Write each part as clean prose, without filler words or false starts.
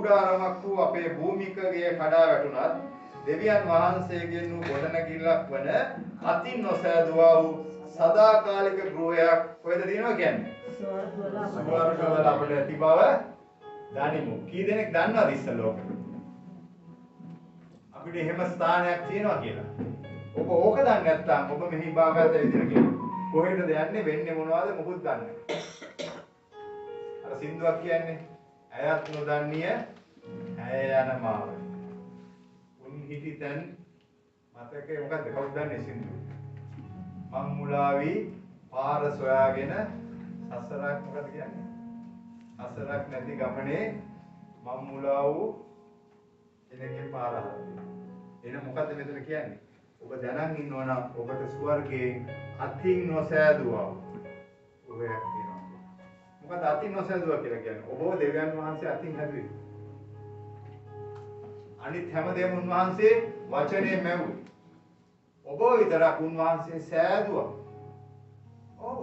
කූඩාරමක් වූ අපේ භූමිකගේ කඩා වැටුණත් දෙවියන් වහන්සේගෙන් වූ ගොඩනැගිල්ලක් වන අතින් නොසෑදුවා වූ සදාකාලික ගෘහයක් කොහෙද තියෙනවා කියන්නේ? ස්වර්ගවල අපිට ඇති බව දනිමු. කී දෙනෙක් දන්නවද ඉස්සලෝක? අපිට එහෙම ස්ථානයක් තියෙනවා කියලා. ඔබ ඕක දන්නේ නැත්නම් ඔබ මෙහි භාගත විදිහට කියනවා. කොහෙටද යන්නේ වෙන්නේ මොනවද මොකුත් දන්නේ නැහැ. අර සින්දුවක් කියන්නේ ඇයත් නොදන්නිය ඇය යන මාව. උන් හිටිතන් මතකේ මොකද්ද කවුද දන්නේ සින්දුව? මං මුලාවි පාර සොයාගෙන සසරක් මොකද කියන්නේ? සසරක් නැති ගමනේ මං මුලා වූ කෙනෙක්ගේ පාර හරියි. එන මොකද්ද මෙතන කියන්නේ? ඔබ දැනන් ඉන්නවනම් ඔබට ස්වර්ගයේ අතින් නොසෑදුවා. ඔබ කියනවා. මොකද අතින් නොසෑදුවා කියලා කියන්නේ? ඔබව දෙවියන් වහන්සේ අතින් හැදුවේ. අනිත් හැමදේම උන්වහන්සේ වචනේ මැව්වේ. ඔබ විතරක් උන්වහන්සේ සෑදුවා. ඔව්.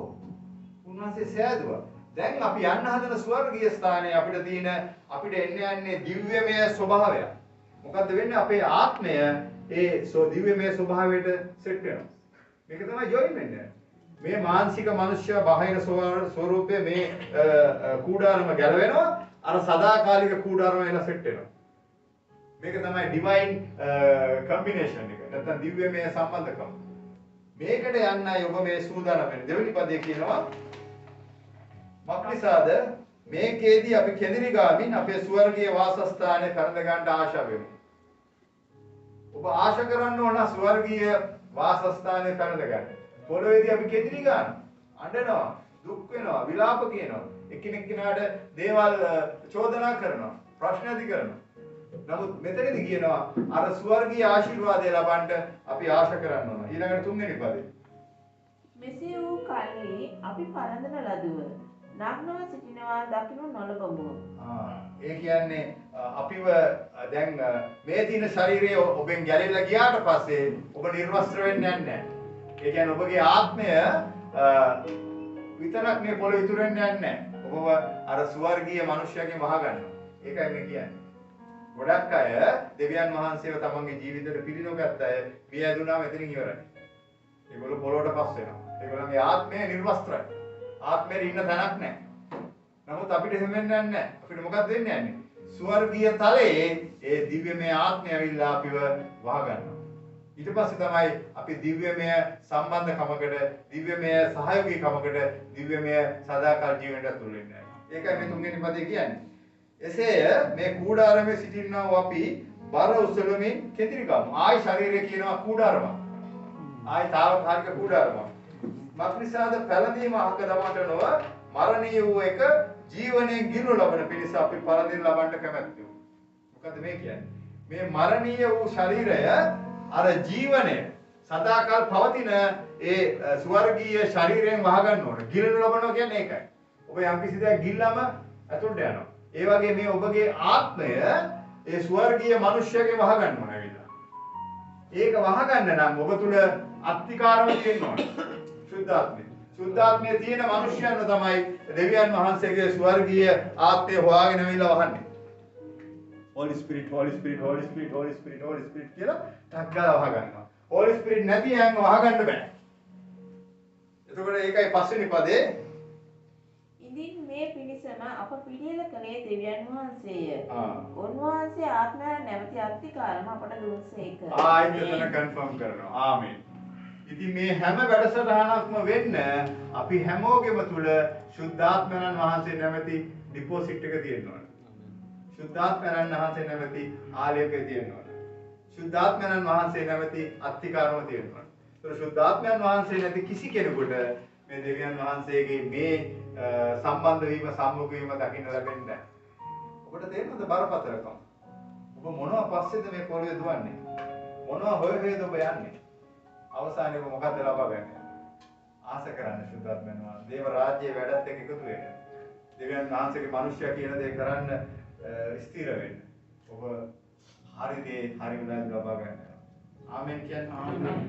උන්වහන්සේ සෑදුවා. දැන් අපි යන්න හදන ස්වර්ගීය ස්ථානයේ අපිට තියෙන අපිට යන්නේ දිව්‍යමය ස්වභාවය. මොකද්ද වෙන්නේ? අපේ ආත්මය ඒ දිව්‍යමය ස්වභාවයට සෙට් වෙනවා. මේක තමයි ජොයින් වෙන්නේ. මේ මානසික මනුෂ්‍ය බාහිර ස්වરૂපයේ මේ කූඩාරම ගැලවෙනවා. අර සදාකාලික කූඩාරම එලා සෙට් වෙනවා. මේක තමයි ඩිවයින් කම්බිනේෂන් එක. නැත්නම් දිව්‍යමය සම්බන්ධකම. මේකට යන්නයි ඔබ මේ සූදානම් වෙන්නේ. දෙවෙනි පදයේ කියනවා මක්නිසාද මේකේදී අපි කෙඳිරි ගාමින් අපේ ස්වර්ගීය වාසස්ථානයේ කරඳ ගන්න ආශා වෙමු. ඔබ ආශා කරන්න ඕන ස්වර්ගීය වාසස්ථානයේ කරඳ ගන්න. පොළොවේදී අපි කෙඳිරි ගන්න. අඬනවා, දුක් වෙනවා, විලාප කියනවා. එකිනෙක කෙනාට දේවල් චෝදනා කරනවා, ප්‍රශ්න ඇති කරනවා. නමුත් මෙතනදී කියනවා අර ස්වර්ගීය ආශිර්වාදය ලබන්න අපි ආශා කරන්න ඕන. ඊළඟට තුන්වෙනි පදේ. මෙසේ වූ කල්හි අපි පරඳන ලදුව නග්නව සිටිනවා දකින්නු නොලබමු. ඒ කියන්නේ අපිව දැන් මේ දින ශරීරය ඔබෙන් ගැලවිලා ගියාට පස්සේ ඔබ නිර්වස්ත්‍ර වෙන්නේ නැහැ. ඒ කියන්නේ ඔබගේ ආත්මය විතරක් මේ පොළොව ඉතුරු වෙන්නේ නැහැ. ඔබව අර ස්වර්ගීය මිනිස්යාගෙන් වහගන්නවා. ඒකයි මේ කියන්නේ. ගොඩක් අය දෙවියන් වහන්සේව තමන්ගේ ජීවිතේට පිළිනොගත් අය පිය ඇදුනා මෙතනින් ඉවරයි. ඒගොල්ලෝ පොළොවට පස් වෙනවා. ඒගොල්ලන්ගේ ආත්මය නිර්වස්ත්‍රයි. ආත්මෙට ඉන්න තැනක් නැහැ. නමුත් අපිට එහෙම වෙන්නේ නැහැ. අපිට මොකක්ද වෙන්නේ යන්නේ? ස්වර්ගීය තලයේ ඒ දිව්‍යමය ආත්මය ඇවිල්ලා අපිව වහගන්නවා. ඊට පස්සේ තමයි අපි දිව්‍යමය සම්බන්ධකමකට, දිව්‍යමය සහයෝගීකමකට, දිව්‍යමය සදාකාල ජීවිතයට ඇතුල් වෙන්නේ. ඒකයි මේ තුන්වෙනි පදේ කියන්නේ. එසේය මේ කූඩාරමේ සිටින්නා වූ අපි බර උසලමින් කෙඳිරි ගමු. ආයි ශරීරය කියනවා කූඩාරමක්. ආයි තාවකාලික කූඩාරමක්. මක්නිසාද පැලඳීම අහක දමට නොව මරණීය වූ එක ජීවණයෙන් ගිනු ලබන පිණිස අපි පරදින ලබන්න කැමැත්තෙමු. මොකද මේ කියන්නේ? මේ මරණීය වූ ශරීරය අර ජීවණය සදාකාල පවතින ඒ ස්වර්ගීය ශරීරයෙන් වහගන්න ඕනේ. ගිනු ලබනවා කියන්නේ ඒකයි. ඔබ යම් කිසි දෙයක් ගිල්ලම ඇතුළට යනවා. ඒ වගේ මේ ඔබගේ ආත්මය ඒ ස්වර්ගීය මිනිස්යාගේ වහගන්න ඕන ඇවිල්ලා. ඒක වහගන්න නම් ඔබ තුල අත්තිකාරම තියෙන්න ඕන. සුද්ධාත්මය. සුද්ධාත්මයේ තියෙන මිනිස්යන්ව තමයි දෙවියන් වහන්සේගේ ස්වර්ගීය ආත්මය හොයාගෙන ඇවිල්ලා වහන්නේ. Holy Spirit, Holy Spirit, Holy Spirit, Holy Spirit, Holy Spirit කියලා ටක් ගාලා වහගන්නවා. Holy Spirit නැති හැංග වහගන්න බෑ. එතකොට ඒකයි පස්වෙනි පදේ ඉදින් මේ පිණිසම අප පිළියෙල කළේ දෙවියන් වහන්සේය. උන්වහන්සේ ආත්මය නැවති අත්තිකාරම අපට දුන්සේක. ආයෙත් කන්ෆර්ම් කරනවා. ආමේන්. ඉතින් මේ හැම වැඩසටහනක්ම වෙන්න අපි හැමෝගෙම තුල සුද්ධාත්මයන් වහන්සේ නැමැති ඩිපොසිට් එක තියෙන්න ඕන. සුද්ධාත්මයන් වහන්සේ නැමැති ආලේපය තියෙන්න ඕන. සුද්ධාත්මයන් වහන්සේ නැමැති අත්තිකාරම තියෙන්න ඕන. ඒතර සුද්ධාත්මයන් වහන්සේ නැති කිසි කෙනෙකුට මේ දෙවියන් වහන්සේගේ මේ සම්බන්ධ වීම සම්මුඛ වීම දකින්න ලැබෙන්නේ නැහැ. ඔබට තේරෙනවද බරපතලකම? ඔබ මොනවා පස්සේද මේ පොළවේ දුවන්නේ? මොනවා හොය හොයද ඔබ යන්නේ? අවසානයේ ඔබ මොකද්ද ලබා ගන්නේ? ආස කරන්න සුද්ධාත්මයන් වහන්සේ දේව රාජ්‍යයේ වැඩත් එක්ක එකතු වෙන්න. දෙවියන් වහන්සේගේ මිනිස්යා කියන දේ කරන්න ස්ථිර වෙන්න. ඔබ හරි දේ හරි වෙලාවට ලබා ගන්න. ආමෙන් කියන්නේ ආමෙන්.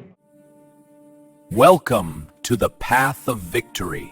Welcome to the path of victory.